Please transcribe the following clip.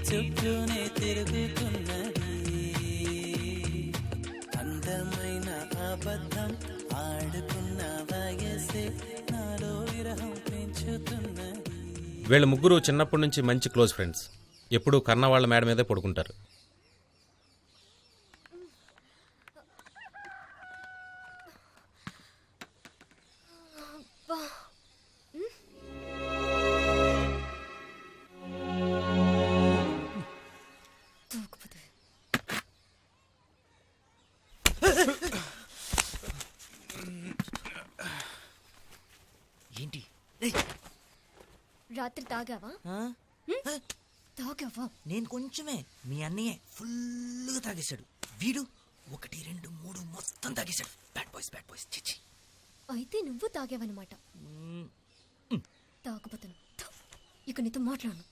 చుట్టూనే తిరుగుతున్నది. అందమైన అబద్ధం ఆడుకున్న వయసే నాలో విరహం పెంచుతున్నది. వీళ్ళ ముగ్గురు చిన్నప్పటి నుంచి మంచి క్లోజ్ ఫ్రెండ్స్. ఎప్పుడూ కన్న వాళ్ళ మేడ మీదే పడుకుంటారు. ఏంటి రాత్రి తాగావా? తాగావా? నేను కొంచెమే, మీ అన్నయ్య ఫుల్గా తాగేశాడు. వీడు 1, 2, 3 మొత్తం తాగేశాడు. బ్యాడ్ బాయ్స్ చిచ్చి. అయితే నువ్వు తాగావన్నమాట. తాగుపోతాను. ఇక నీతో మాట్లాడను.